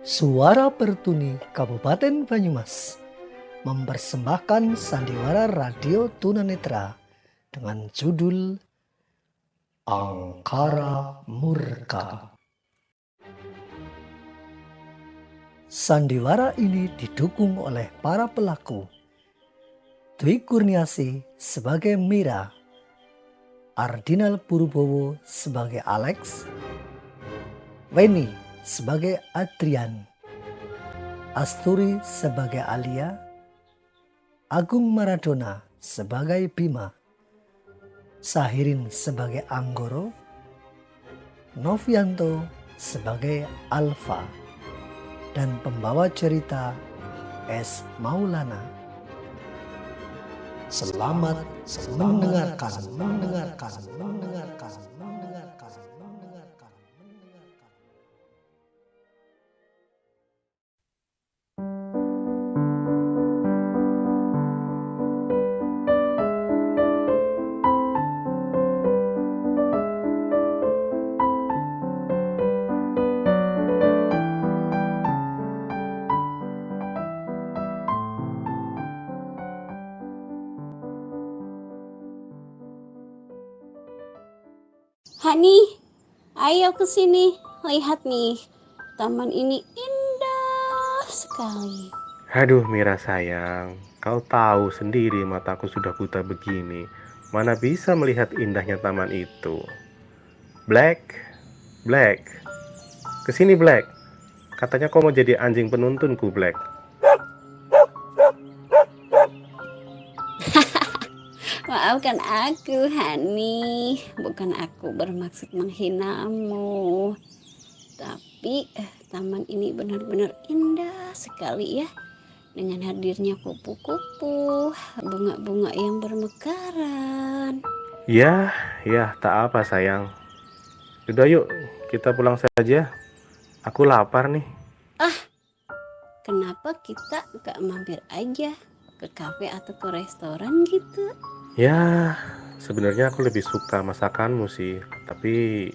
Suara Pertuni Kabupaten Banyumas mempersembahkan sandiwara radio tunanetra dengan judul Angkara Murka. Sandiwara ini didukung oleh para pelaku: Dwi Kurniasi sebagai Mira, Ardinal Purbowo sebagai Alex, Weni sebagai Adrian, Asturi sebagai Alia, Agung Maradona sebagai Bima, Sahirin sebagai Anggoro, Novianto sebagai Alfa, dan pembawa cerita S. Maulana. Selamat mendengarkan. Hani, ayo ke sini. Lihat nih, taman ini indah sekali. Aduh Mira sayang, kau tahu sendiri mataku sudah buta begini. Mana bisa melihat indahnya taman itu. Black, kesini Black. Katanya kau mau jadi anjing penuntunku Black. Maafkan aku, Hani. Bukan aku bermaksud menghinamu. Tapi taman ini benar-benar indah sekali ya. Dengan hadirnya kupu-kupu, bunga-bunga yang bermekaran. Ya, tak apa sayang. Udah yuk, kita pulang saja. Aku lapar nih. Kenapa kita gak mampir aja ke kafe atau ke restoran gitu? Ya, sebenarnya aku lebih suka masakanmu sih. Tapi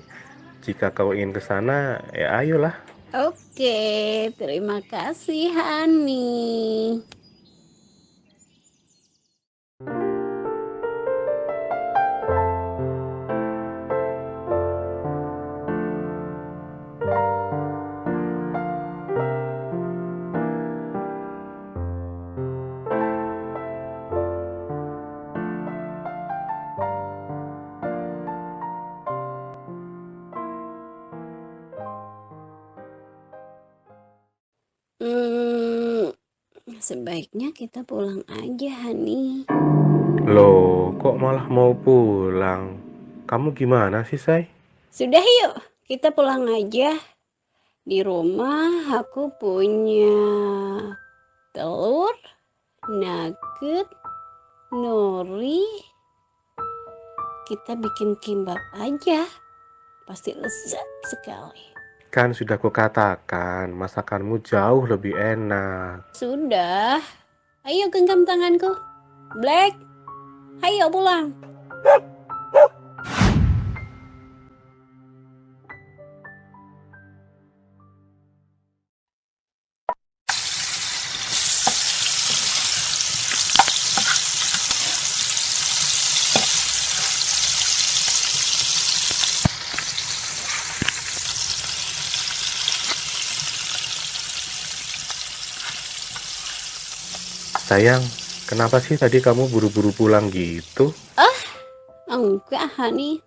jika kau ingin ke sana, ya ayolah. Oke, terima kasih Hani. Sebaiknya kita pulang aja, Hani. Loh, kok malah mau pulang? Kamu gimana sih, Say? Sudah yuk, kita pulang aja. Di rumah aku punya telur, nugget, nori. Kita bikin kimbap aja. Pasti lezat sekali. Kan sudah kukatakan, masakanmu jauh lebih enak. Sudah. Ayo genggam tanganku. Black, ayo pulang. Sayang, kenapa sih tadi kamu buru-buru pulang gitu? Enggak, Hani.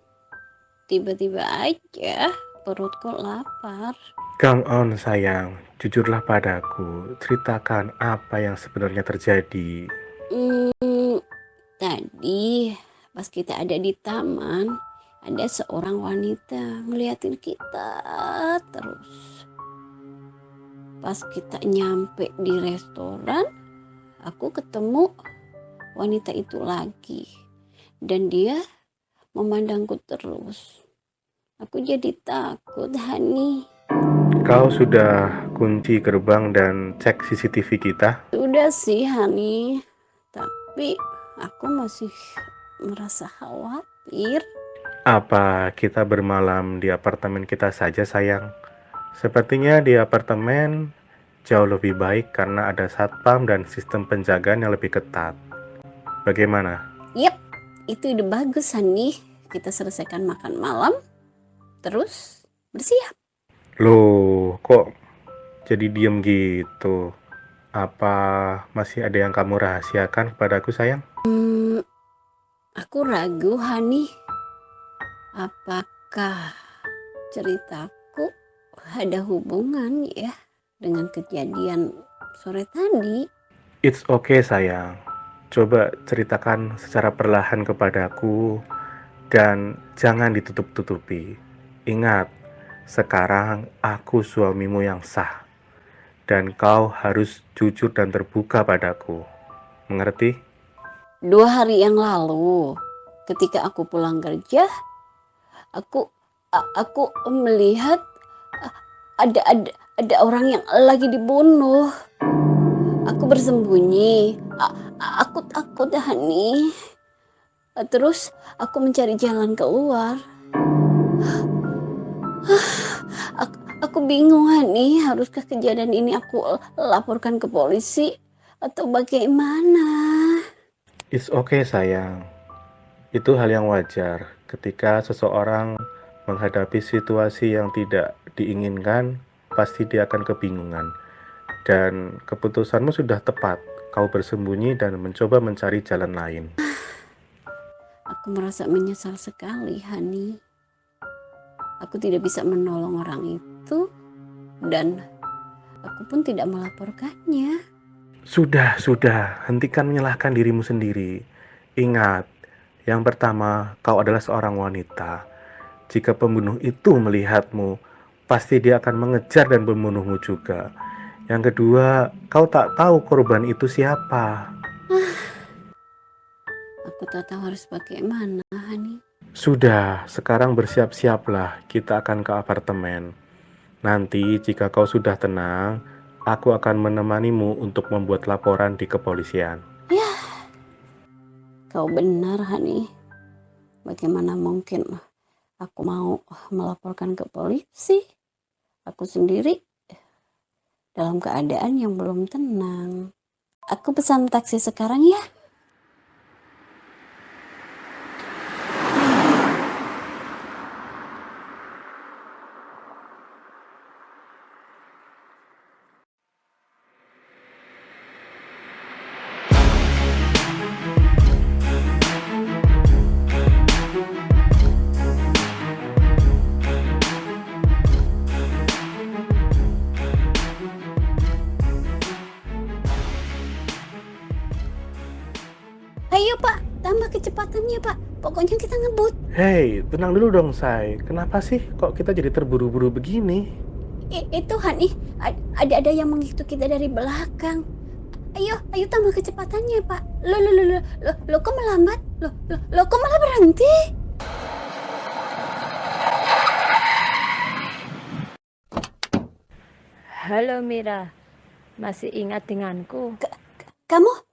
Tiba-tiba aja perutku lapar. Come on, sayang. Jujurlah padaku. Ceritakan apa yang sebenarnya terjadi. Tadi pas kita ada di taman, ada seorang wanita ngeliatin kita terus. Pas kita nyampe di restoran, aku ketemu wanita itu lagi. Dan dia memandangku terus. Aku jadi takut, Hani. Kau sudah kunci gerbang dan cek CCTV kita? Sudah sih, Hani. Tapi aku masih merasa khawatir. Apa kita bermalam di apartemen kita saja, sayang? Sepertinya di apartemen jauh lebih baik karena ada satpam dan sistem penjagaan yang lebih ketat. Bagaimana? Yap, itu ide bagus, Hani. Kita selesaikan makan malam, terus bersiap. Loh, kok jadi diem gitu? Apa masih ada yang kamu rahasiakan kepadaku, sayang? Aku ragu, Hani. Apakah ceritaku ada hubungan ya dengan kejadian sore tadi? It's okay, sayang. Coba ceritakan secara perlahan kepadaku dan jangan ditutup-tutupi. Ingat, sekarang aku suamimu yang sah dan kau harus jujur dan terbuka padaku. Mengerti? 2 hari yang lalu, ketika aku pulang kerja, aku melihat ada orang yang lagi dibunuh. Aku bersembunyi. Aku takut, Hani. Terus aku mencari jalan keluar. Aku bingung, Hani. Haruskah kejadian ini aku laporkan ke polisi atau bagaimana? It's okay, sayang. Itu hal yang wajar ketika seseorang menghadapi situasi yang tidak diinginkan, pasti dia akan kebingungan. Dan keputusanmu sudah tepat. Kau bersembunyi dan mencoba mencari jalan lain. Aku merasa menyesal sekali, Hani. Aku tidak bisa menolong orang itu dan aku pun tidak melaporkannya. Sudah. Hentikan menyalahkan dirimu sendiri. Ingat, yang pertama, kau adalah seorang wanita. Jika pembunuh itu melihatmu, pasti dia akan mengejar dan membunuhmu juga. Yang kedua, kau tak tahu korban itu siapa. Aku tak tahu harus bagaimana, Hani. Sudah, sekarang bersiap-siaplah. Kita akan ke apartemen. Nanti jika kau sudah tenang, aku akan menemanimu untuk membuat laporan di kepolisian. Ya, kau benar, Hani. Bagaimana mungkin aku mau melaporkan ke polisi? Aku sendiri dalam keadaan yang belum tenang. Aku pesan taksi sekarang ya. Ayo Pak, tambah kecepatannya Pak. Pokoknya kita ngebut. Hei, tenang dulu dong, Say. Kenapa sih kok kita jadi terburu-buru begini? Itu Hani, ada yang mengikuti kita dari belakang. Ayo tambah kecepatannya Pak. Lo kok melambat? Lo kok malah berhenti? Halo Mira, masih ingat denganku? Kamu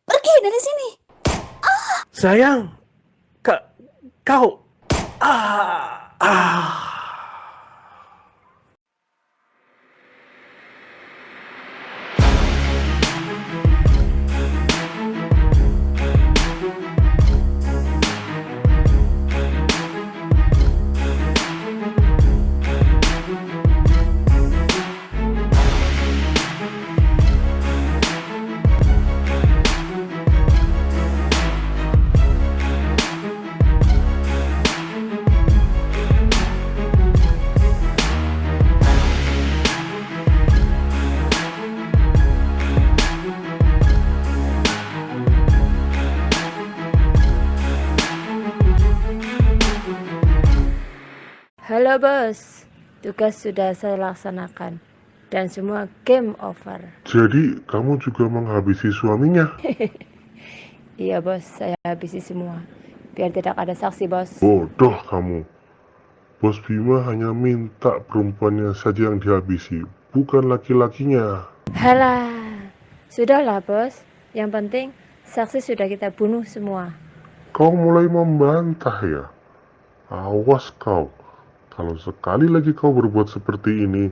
pergi dari sini. Sayang, kau... Ah. Halo bos, tugas sudah saya laksanakan dan semua game over. Jadi, kamu juga menghabisi suaminya? Iya bos, saya habisi semua. Biar tidak ada saksi bos. Bodoh kamu. Bos Bima hanya minta perempuannya saja yang dihabisi, bukan laki-lakinya. Halah, sudahlah bos. Yang penting Saksi sudah kita bunuh semua. Kau mulai membantah ya? Awas kau. Kalau sekali lagi kau berbuat seperti ini,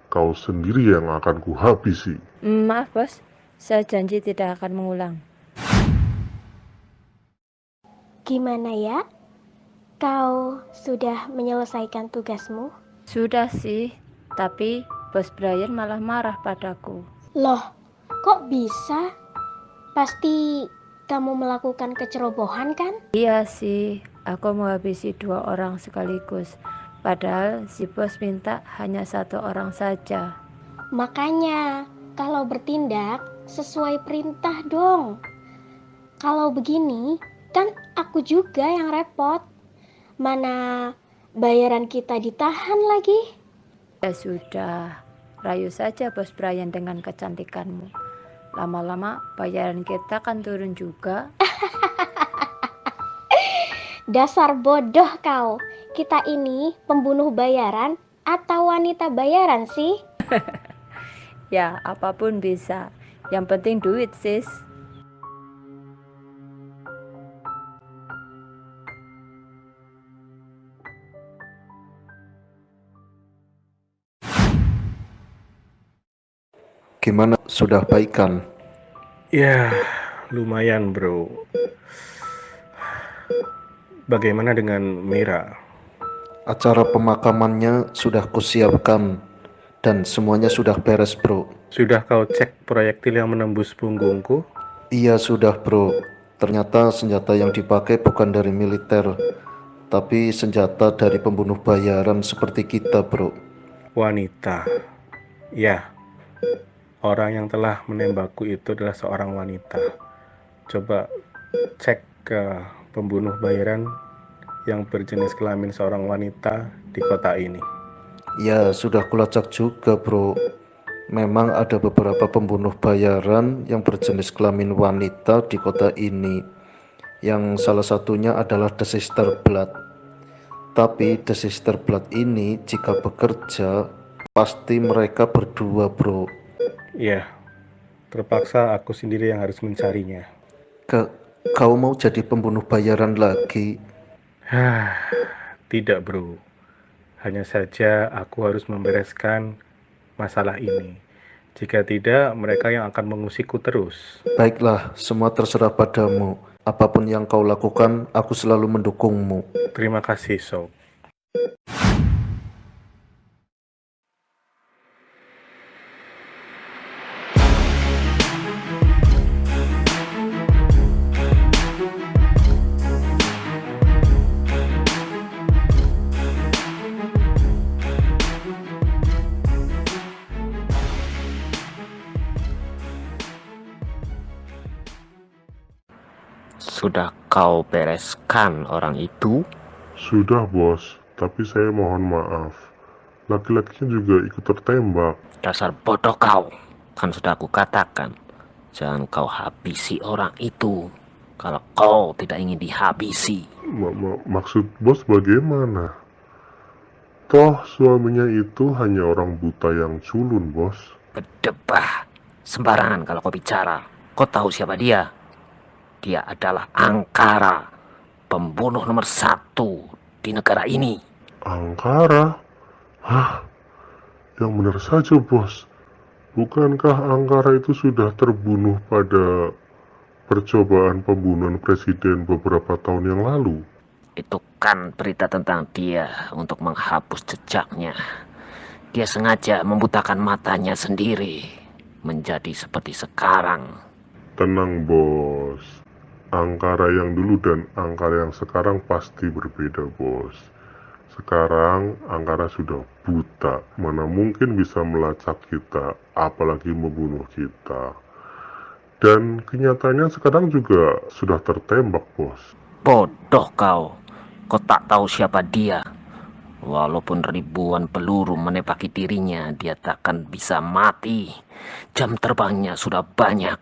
kau sendiri yang akan kuhabisi. Maaf bos, saya janji tidak akan mengulang. Gimana ya? Kau sudah menyelesaikan tugasmu? Sudah sih, tapi bos Brian malah marah padaku. Loh, kok bisa? Pasti kamu melakukan kecerobohan kan? Iya sih, aku menghabisi 2 orang sekaligus. Padahal si bos minta hanya 1 orang saja. Makanya, kalau bertindak sesuai perintah dong. Kalau begini, kan aku juga yang repot. Mana bayaran kita ditahan lagi? Ya sudah, rayu saja bos Brian dengan kecantikanmu. Lama-lama bayaran kita kan turun juga. Dasar bodoh kau. Kita ini pembunuh bayaran atau wanita bayaran sih? Ya, apapun bisa. Yang penting duit, sis. Gimana, sudah baikan? Ya, lumayan bro. Bagaimana dengan Mira? Acara pemakamannya sudah kusiapkan dan semuanya sudah beres bro. Sudah kau cek proyektil yang menembus punggungku? Iya sudah bro. Ternyata senjata yang dipakai bukan dari militer, tapi senjata dari pembunuh bayaran seperti kita bro. Wanita. Ya, orang yang telah menembakku itu adalah seorang wanita. Coba cek ke pembunuh bayaran yang berjenis kelamin seorang wanita di kota ini. Ya sudah kulacak juga bro. Memang ada beberapa pembunuh bayaran yang berjenis kelamin wanita di kota ini. Yang salah satunya adalah The Sister Blood. Tapi The Sister Blood ini jika bekerja pasti mereka berdua bro. Ya, terpaksa aku sendiri yang harus mencarinya. Kau mau jadi pembunuh bayaran lagi? Tidak bro. Hanya saja aku harus membereskan masalah ini. Jika tidak, mereka yang akan mengusikku terus. Baiklah, semua terserah padamu. Apapun yang kau lakukan, aku selalu mendukungmu. Terima kasih, Sob. Sudah kau bereskan orang itu? Sudah bos, tapi saya mohon maaf. Laki-lakinya juga ikut tertembak. Dasar bodoh kau. Kan sudah aku katakan, jangan kau habisi orang itu kalau kau tidak ingin dihabisi. Maksud bos bagaimana? Toh suaminya itu hanya orang buta yang culun bos. Berdebah. Sembarangan kalau kau bicara. Kau tahu siapa dia? Dia adalah Angkara, pembunuh nomor 1 di negara ini. Angkara? Hah? Yang benar saja bos. Bukankah Angkara itu sudah terbunuh pada percobaan pembunuhan presiden beberapa tahun yang lalu? Itu kan berita tentang dia untuk menghapus jejaknya. Dia sengaja membutakan matanya sendiri menjadi seperti sekarang. Tenang bos. Angkara yang dulu dan Angkara yang sekarang pasti berbeda bos. Sekarang Angkara sudah buta, mana mungkin bisa melacak kita, apalagi membunuh kita. Dan kenyataannya sekarang juga sudah tertembak bos. Bodoh kau. Kau tak tahu siapa dia. Walaupun ribuan peluru menembaki dirinya, dia takkan bisa mati. Jam terbangnya sudah banyak.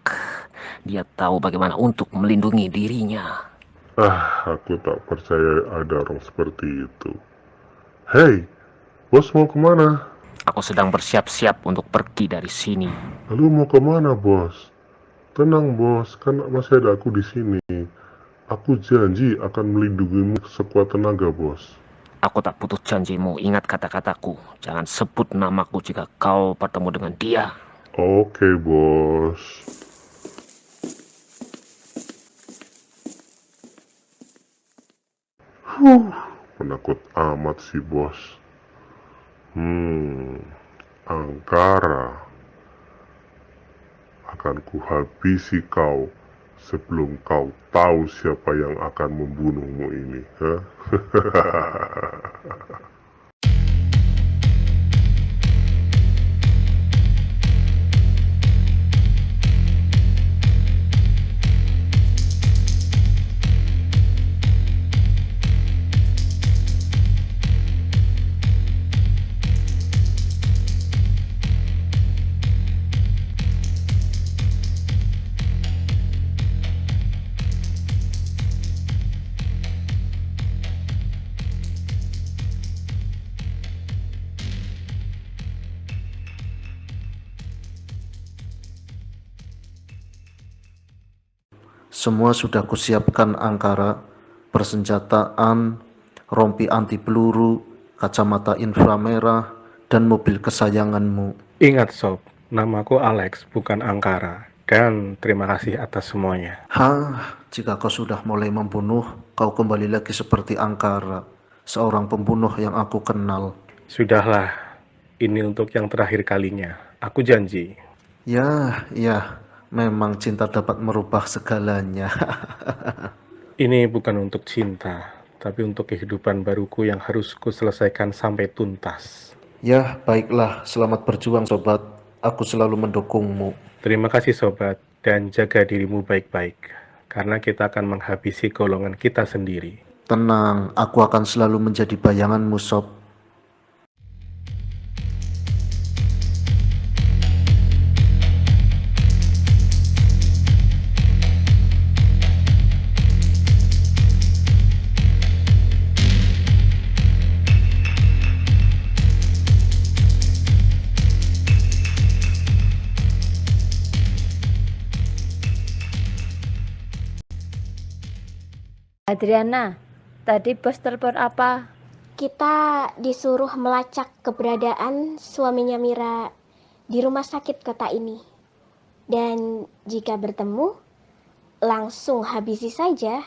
Dia tahu bagaimana untuk melindungi dirinya. Aku tak percaya ada orang seperti itu. Hei, bos mau kemana? Aku sedang bersiap-siap untuk pergi dari sini. Lalu mau kemana bos? Tenang bos, kan masih ada aku di sini. Aku janji akan melindungimu sekuat tenaga bos. Aku tak putus janjimu. Ingat kata-kataku. Jangan sebut namaku jika kau bertemu dengan dia. Oke bos. Penakut amat sih bos. Angkara, akan kuhabisi kau sebelum kau tahu siapa yang akan membunuhmu ini. Hah? Semua sudah kusiapkan Angkara, persenjataan, rompi anti peluru, kacamata inframerah, dan mobil kesayanganmu. Ingat sob, namaku Alex bukan Angkara. Dan terima kasih atas semuanya. Jika kau sudah mulai membunuh, kau kembali lagi seperti Angkara, seorang pembunuh yang aku kenal. Sudahlah, ini untuk yang terakhir kalinya. Aku janji. Ya, memang cinta dapat merubah segalanya. Ini bukan untuk cinta, tapi untuk kehidupan baruku yang harus kuselesaikan sampai tuntas. Ya, baiklah. Selamat berjuang, sobat. Aku selalu mendukungmu. Terima kasih sobat, dan jaga dirimu baik-baik, karena kita akan menghabisi golongan kita sendiri. Tenang, aku akan selalu menjadi bayanganmu, sob. Adriana, tadi bos telepon apa? Kita disuruh melacak keberadaan suaminya Mira di rumah sakit kota ini. Dan jika bertemu, langsung habisi saja.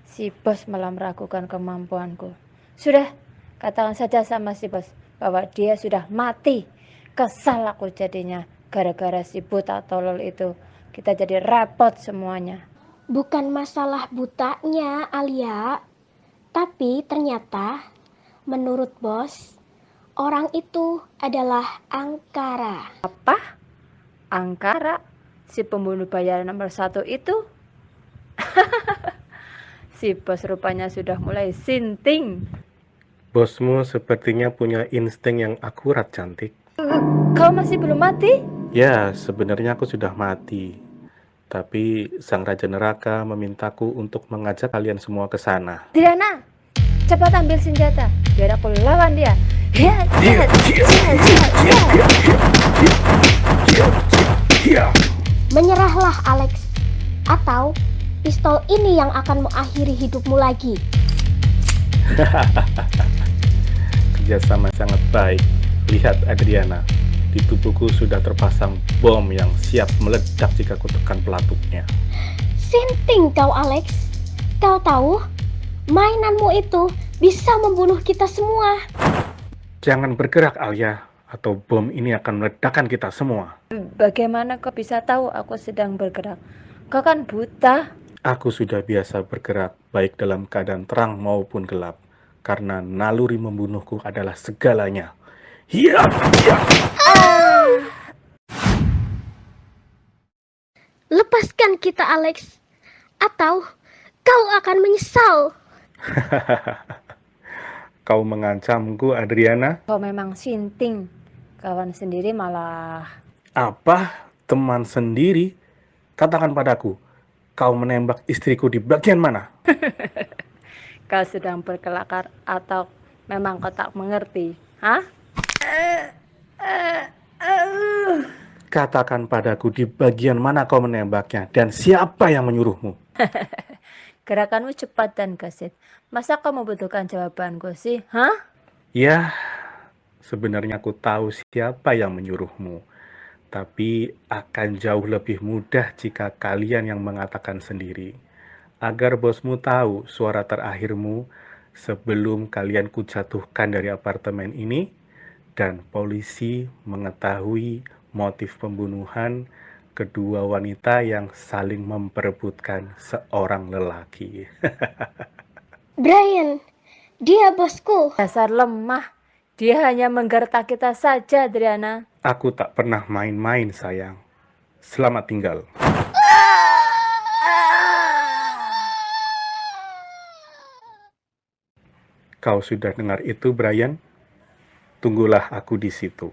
Si bos malah meragukan kemampuanku. Sudah, katakan saja sama si bos bahwa dia sudah mati. Kesal aku jadinya gara-gara si buta tolol itu. Kita jadi repot semuanya. Bukan masalah butanya, Alia. Tapi ternyata, menurut bos, orang itu adalah Angkara. Apa? Angkara? Si pembunuh bayaran nomor 1 itu? Si bos rupanya sudah mulai sinting. Bosmu sepertinya punya insting yang akurat, cantik. Kau masih belum mati? Ya, sebenarnya aku sudah mati. Tapi sang Raja Neraka memintaku untuk mengajak kalian semua ke sana. Adriana, cepat ambil senjata biar aku lawan dia. Menyerahlah, Alex. Atau pistol ini yang akan mengakhiri hidupmu lagi. Kerjasama sangat baik. Lihat Adriana, di tubuhku sudah terpasang bom yang siap meledak jika ku tekan pelatuknya. Sinting kau, Alex. Kau tahu, mainanmu itu bisa membunuh kita semua. Jangan bergerak, Alia, atau bom ini akan meledakkan kita semua. Bagaimana kau bisa tahu aku sedang bergerak? Kau kan buta. Aku sudah biasa bergerak, baik dalam keadaan terang maupun gelap, karena naluri membunuhku adalah segalanya. Lepaskan kita, Alex. Atau kau akan menyesal. Kau mengancamku, Adriana? Kau memang sinting. Kawan sendiri malah... Apa? Teman sendiri? Katakan padaku, kau menembak istriku di bagian mana? Kau sedang berkelakar atau memang kau tak mengerti? Hah? katakan padaku di bagian mana kau menembaknya dan siapa yang menyuruhmu. Gerakanmu cepat dan gesit. Masa kau membutuhkan jawabanku sih? Hah? Ya, sebenarnya aku tahu siapa yang menyuruhmu. Tapi akan jauh lebih mudah jika kalian yang mengatakan sendiri. Agar bosmu tahu suara terakhirmu sebelum kalian kujatuhkan dari apartemen ini dan polisi mengetahui motif pembunuhan kedua wanita yang saling memperebutkan seorang lelaki. Brian, dia bosku. Dasar lemah. Dia hanya menggertak kita saja, Adriana. Aku tak pernah main-main, sayang. Selamat tinggal. Kau sudah dengar itu, Brian? Tunggulah aku di situ.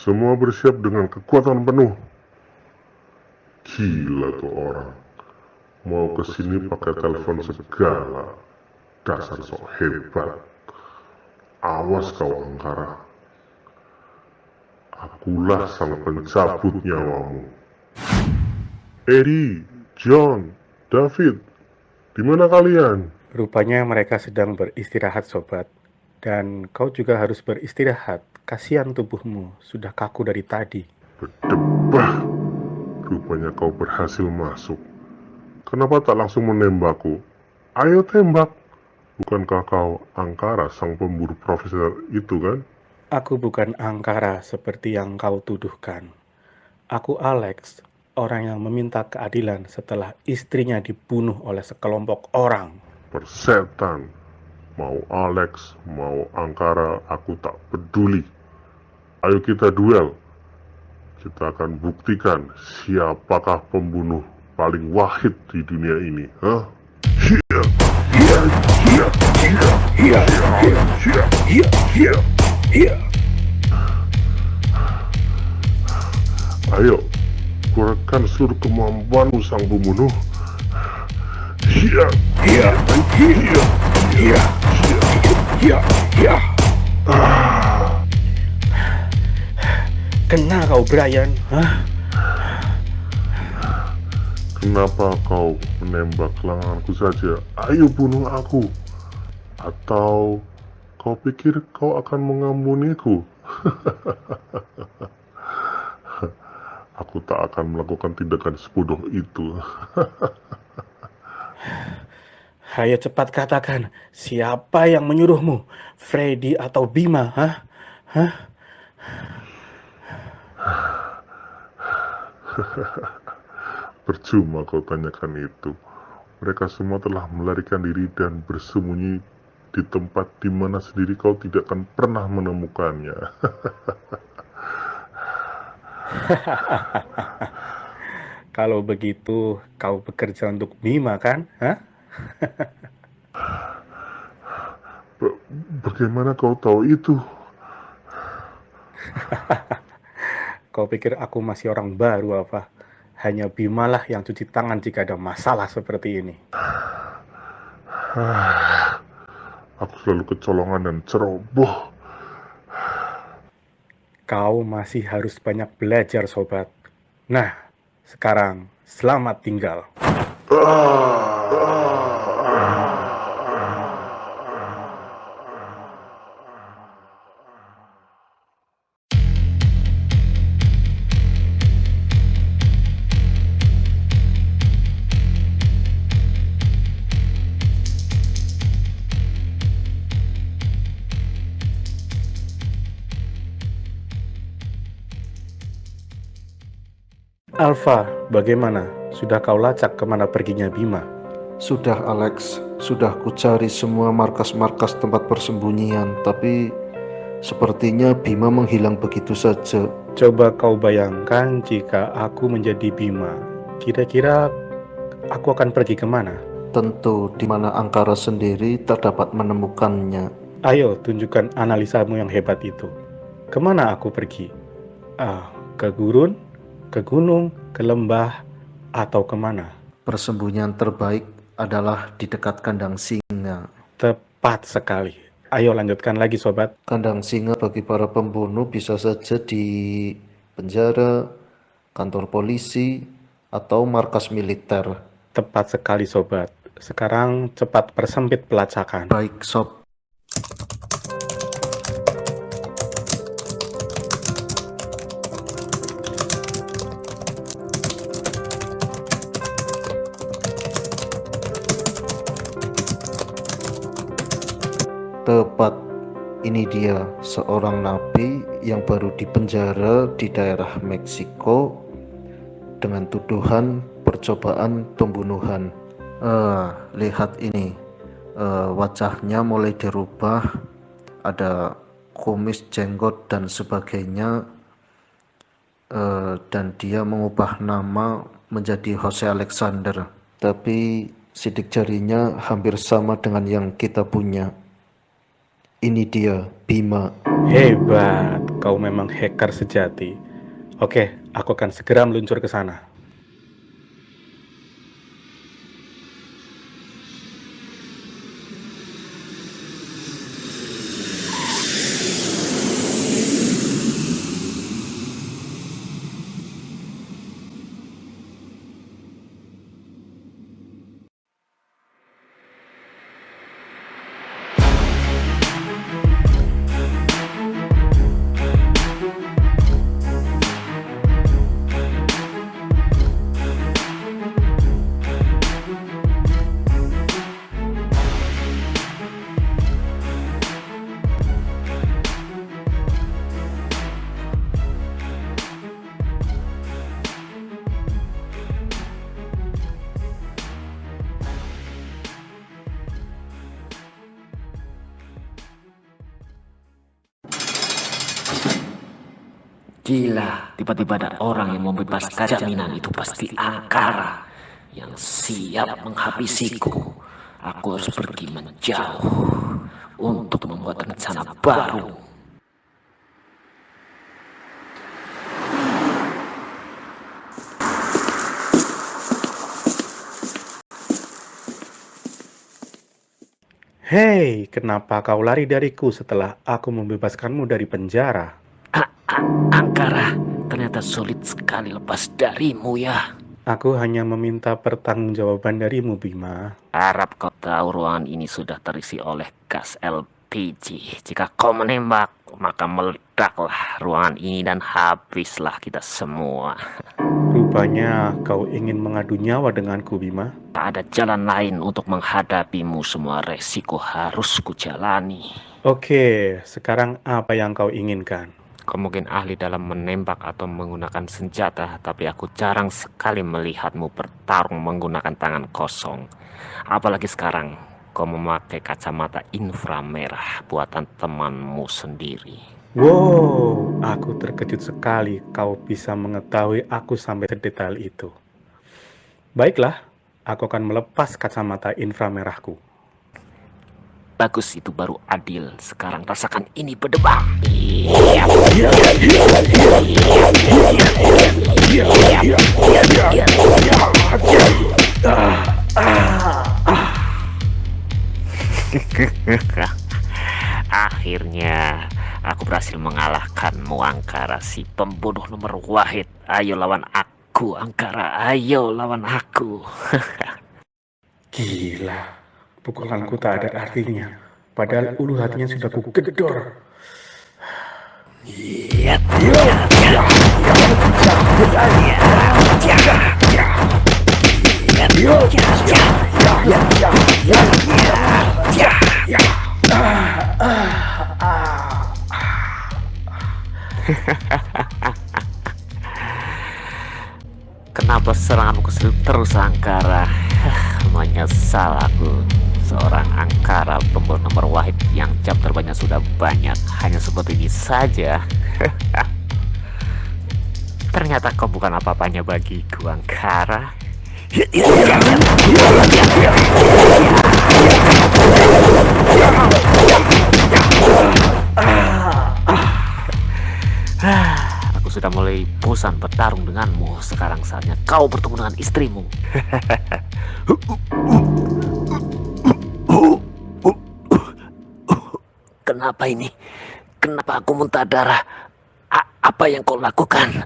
Semua bersiap dengan kekuatan penuh. Gila tuh orang. Mau kesini pakai telepon segala. Dasar sok hebat. Awas kau Angkara. Akulah sang pencabut nyawamu. Eddie, John, David, di mana kalian? Rupanya mereka sedang beristirahat, sobat. Dan kau juga harus beristirahat. Kasihan tubuhmu, sudah kaku dari tadi. Berdebah. Rupanya kau berhasil masuk. Kenapa tak langsung menembakku? Ayo tembak. Bukankah kau Angkara, sang pemburu profesional itu kan? Aku bukan Angkara seperti yang kau tuduhkan. Aku Alex, orang yang meminta keadilan setelah istrinya dibunuh oleh sekelompok orang. Persetan. Mau Alex, mau Angkara, aku tak peduli. Ayo kita duel. Kita akan buktikan siapakah pembunuh paling wahid di dunia ini. Hah? Ayo, keluarkan seluruh kemampuanmu sang pembunuh. Kena kau, Brian. Hah? Kenapa kau menembak lenganku saja? Ayo bunuh aku. Atau kau pikir kau akan mengampuniku? Aku tak akan melakukan tindakan sebodoh itu. Ayo cepat katakan, siapa yang menyuruhmu? Freddy atau Bima, hah? Hah? Percuma kau tanyakan itu. Mereka semua telah melarikan diri dan bersembunyi di tempat di mana sendiri kau tidak akan pernah menemukannya. Kalau begitu, kau bekerja untuk Bima, kan? Hah? Bagaimana kau tahu itu? Kau pikir aku masih orang baru apa? Hanya Bimalah yang cuci tangan jika ada masalah seperti ini. Aku selalu kecolongan dan ceroboh. Kau masih harus banyak belajar, sobat. Nah, sekarang selamat tinggal. Alfa, bagaimana? Sudah kau lacak kemana perginya Bima? Sudah Alex, Sudah kucari semua markas-markas tempat persembunyian, tapi sepertinya Bima menghilang begitu saja. Coba kau bayangkan jika aku menjadi Bima. Kira-kira aku akan pergi kemana? Tentu di mana Angkara sendiri tak dapat menemukannya. Ayo, tunjukkan analisamu yang hebat itu. Kemana aku pergi? Ke gurun, ke gunung, ke lembah, atau kemana? Persembunyian terbaik adalah di dekat kandang singa. Tepat sekali. Ayo lanjutkan lagi sobat. Kandang singa bagi para pembunuh bisa saja di penjara, kantor polisi, atau markas militer. Tepat sekali sobat. Sekarang cepat persempit pelacakan. Baik sob. Tepat, ini dia seorang napi yang baru dipenjara di daerah Meksiko dengan tuduhan percobaan pembunuhan. Lihat ini, wajahnya mulai dirubah, ada kumis, jenggot dan sebagainya, dan dia mengubah nama menjadi Jose Alexander. Tapi sidik jarinya hampir sama dengan yang kita punya. Ini dia, Bima. Hebat, kau memang hacker sejati. Oke, aku akan segera meluncur ke sana. Gila, tiba-tiba ada orang yang membebaskan jaminan. Itu pasti Angkara yang siap menghabisiku. Aku harus pergi menjauh untuk membuat rencana baru. Hei, kenapa kau lari dariku setelah aku membebaskanmu dari penjara? Angkara, ternyata sulit sekali lepas darimu ya. Aku hanya meminta pertanggungjawaban darimu, Bima. Harap kau tahu ruangan ini sudah terisi oleh gas LPG. Jika kau menembak, maka meledaklah ruangan ini dan habislah kita semua. Rupanya kau ingin mengadu nyawa denganku, Bima. Tak ada jalan lain untuk menghadapimu, semua resiko harus kujalani. Oke, sekarang apa yang kau inginkan? Kau mungkin ahli dalam menembak atau menggunakan senjata, tapi aku jarang sekali melihatmu bertarung menggunakan tangan kosong. Apalagi sekarang kau memakai kacamata inframerah buatan temanmu sendiri. Wow, aku terkejut sekali kau bisa mengetahui aku sampai sedetail itu. Baiklah, aku akan melepas kacamata inframerahku. Bagus, itu baru adil. Sekarang rasakan ini berdebak. Akhirnya aku berhasil mengalahkanmu, Angkara, si pembunuh nomor wahid. Ayo lawan aku, Angkara. Ayo lawan aku. Gila. Pukulanku tak ada artinya, padahal ulu hatinya sudah kugedor. Kenapa seranganmu kesulit terus, Angkara? Menyesal aku. Seorang angkara pembawa nomor wahid yang jam terbangnya sudah banyak, hanya seperti ini saja. Ternyata kau bukan apa-apanya bagiku, angkara. Aku sudah mulai bosan bertarung denganmu. Sekarang saatnya kau bertemu dengan istrimu. Kenapa ini? Kenapa aku muntah darah? Apa yang kau lakukan?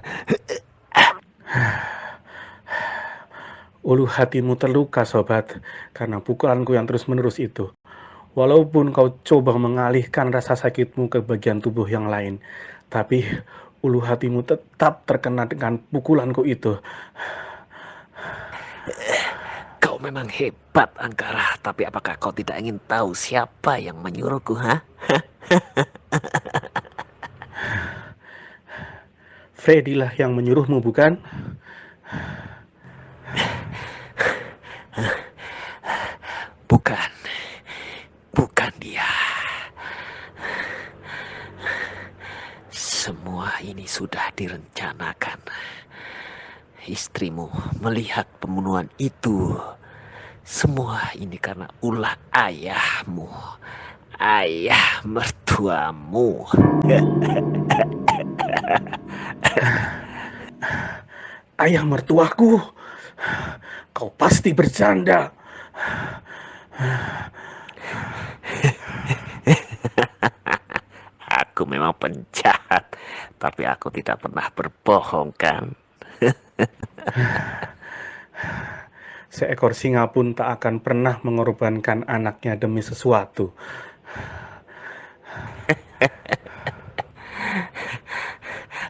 Ulu hatimu terluka, sobat, karena pukulanku yang terus-menerus itu. Walaupun kau coba mengalihkan rasa sakitmu ke bagian tubuh yang lain, tapi ulu hatimu tetap terkena dengan pukulanku itu. Kau memang hebat, Angkara. Tapi apakah kau tidak ingin tahu siapa yang menyuruhku, ha? Freddy lah yang menyuruhmu, bukan? Bukan. Bukan dia. Semua ini sudah direncanakan. Istrimu melihat pembunuhan itu. Semua ini karena ulah ayahmu. Ayah mertuamu. Ayah mertuaku? Kau pasti bercanda. Aku memang penjahat, tapi aku tidak pernah berbohong, kan? Seekor singa pun tak akan pernah mengorbankan anaknya demi sesuatu.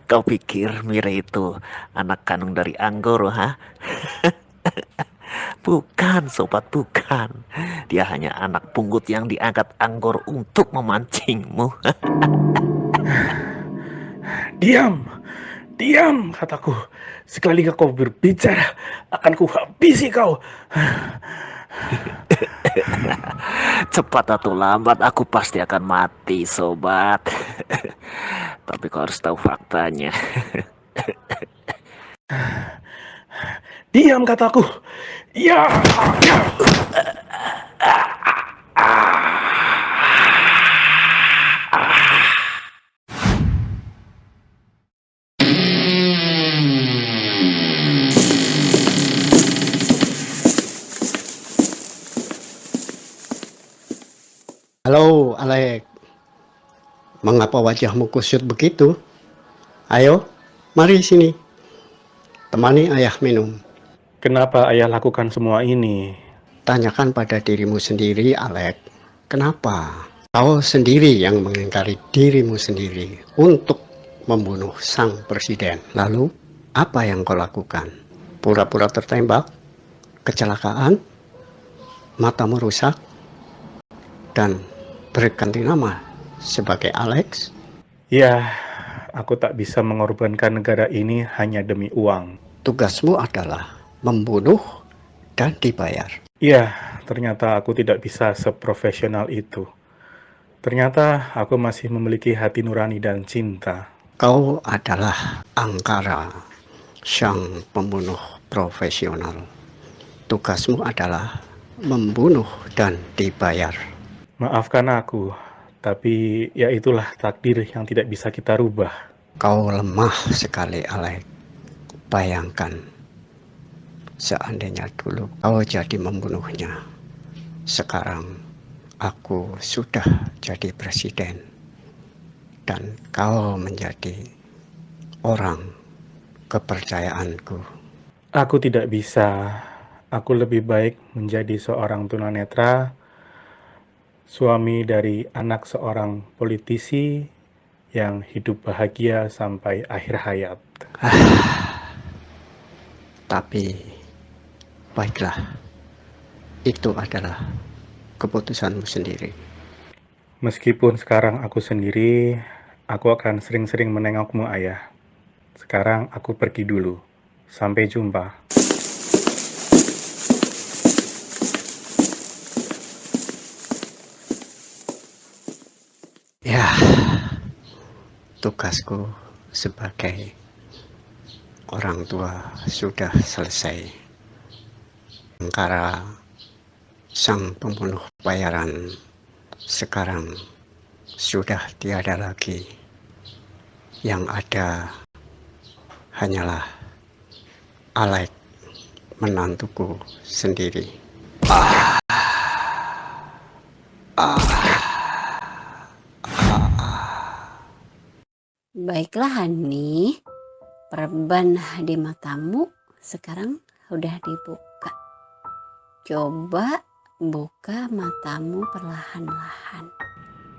Kau pikir Mira itu anak kandung dari Anggoro, ha? Bukan, sobat, bukan. Dia hanya anak pungut yang diangkat Anggoro untuk memancingmu. Diam, diam, kataku. Sekali kau berbicara, akan kuhabisi kau. Cepat atau lambat aku pasti akan mati, sobat. Tapi kau harus tahu faktanya. Diam, kataku. Ya. Halo, Alek. Mengapa wajahmu kusut begitu? Ayo, mari sini. Temani ayah minum. Kenapa ayah lakukan semua ini? Tanyakan pada dirimu sendiri, Alek. Kenapa? Kau sendiri yang mengingkari dirimu sendiri untuk membunuh sang presiden. Lalu, apa yang kau lakukan? Pura-pura tertembak? Kecelakaan? Matamu rusak? Dan berganti nama sebagai Alex? Ya, aku tak bisa mengorbankan negara ini hanya demi uang. Tugasmu adalah membunuh dan dibayar. Ya, ternyata aku tidak bisa seprofesional itu. Ternyata aku masih memiliki hati nurani dan cinta. Kau adalah Angkara, sang pembunuh profesional. Tugasmu adalah membunuh dan dibayar. Maafkan aku, tapi ya itulah takdir yang tidak bisa kita rubah. Kau lemah sekali, Alek. Bayangkan, seandainya dulu kau jadi membunuhnya. Sekarang aku sudah jadi presiden. Dan kau menjadi orang kepercayaanku. Aku tidak bisa. Aku lebih baik menjadi seorang tunanetra, suami dari anak seorang politisi yang hidup bahagia sampai akhir hayat. Tapi, baiklah, itu adalah keputusanmu sendiri. Meskipun sekarang aku sendiri, aku akan sering-sering menengokmu, ayah. Sekarang aku pergi dulu. Sampai jumpa. tugasku sebagai orang tua sudah selesai. Angkara sang pembunuh bayaran sekarang sudah tiada lagi. Yang ada hanyalah Alex, menantuku sendiri. Baiklah Hani, perban di matamu sekarang udah dibuka. Coba buka matamu perlahan-lahan.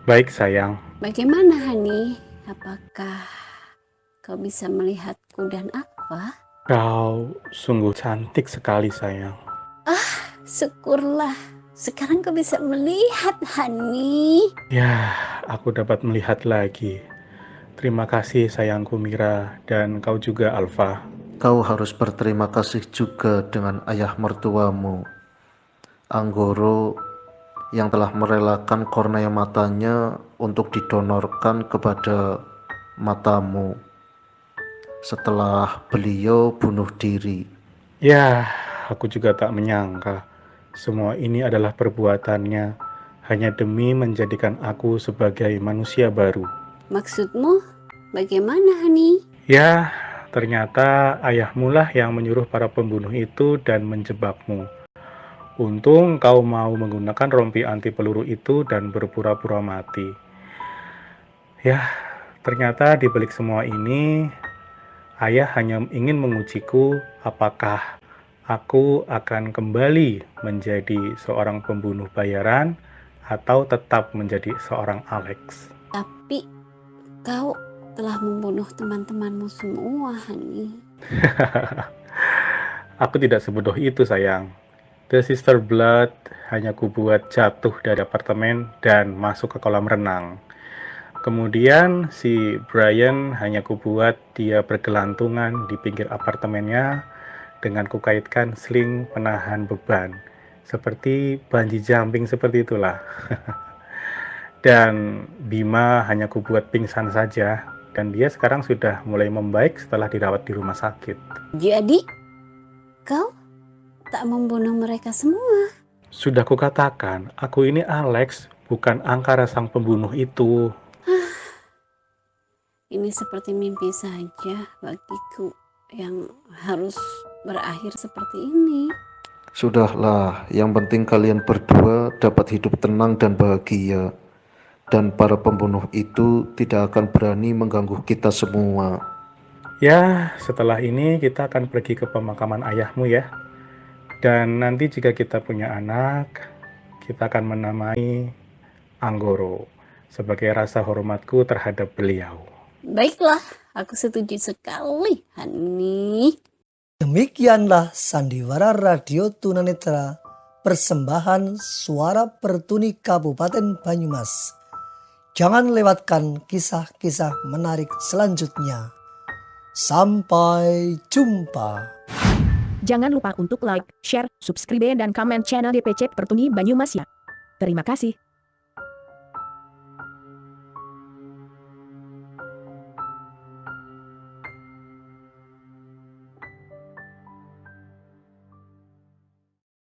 Baik sayang, Bagaimana Hani? Apakah kau bisa melihatku dan Alfa? kau sungguh cantik sekali sayang. Syukurlah, sekarang kau bisa melihat Hani. Ya, aku dapat melihat lagi. Terima kasih sayangku Mira dan kau juga Alfa. Kau harus berterima kasih juga dengan ayah mertuamu, Anggoro, yang telah merelakan kornea matanya untuk didonorkan kepada matamu setelah beliau bunuh diri. Ya, aku juga tak menyangka semua ini adalah perbuatannya hanya demi menjadikan aku sebagai manusia baru. Maksudmu bagaimana Hani? Ya, ternyata ayahmu lah yang menyuruh para pembunuh itu dan menjebakmu. Untung kau mau menggunakan rompi anti peluru itu dan berpura-pura mati. Ya, ternyata di balik semua ini, ayah hanya ingin mengujiku apakah aku akan kembali menjadi seorang pembunuh bayaran atau tetap menjadi seorang Alex. Tapi kau telah membunuh teman-temanmu semua Hani. Aku tidak sebodoh itu sayang. The Sister Blood hanya kubuat jatuh dari apartemen dan masuk ke kolam renang. Kemudian si Brian hanya kubuat dia bergelantungan di pinggir apartemennya dengan kukaitkan sling penahan beban. Seperti bungee jumping seperti itulah. Dan Bima hanya kubuat pingsan saja dan dia sekarang sudah mulai membaik setelah dirawat di rumah sakit. Jadi kau tak membunuh mereka semua? Sudah kukatakan, aku ini Alex, bukan Angkara sang pembunuh itu. Ini seperti mimpi saja bagiku yang harus berakhir seperti ini. Sudahlah, yang penting kalian berdua dapat hidup tenang dan bahagia. Dan para pembunuh itu tidak akan berani mengganggu kita semua. Ya, setelah ini kita akan pergi ke pemakaman ayahmu ya. Dan nanti jika kita punya anak, kita akan menamai Anggoro sebagai rasa hormatku terhadap beliau. Baiklah, aku setuju sekali Hani. Demikianlah sandiwara Radio Tunanetra, persembahan Suara Pertuni Kabupaten Banyumas. Jangan lewatkan kisah-kisah menarik selanjutnya. Sampai jumpa. Jangan lupa untuk like, share, subscribe, dan komen channel DPC Pertuni Banyumas ya. Terima kasih.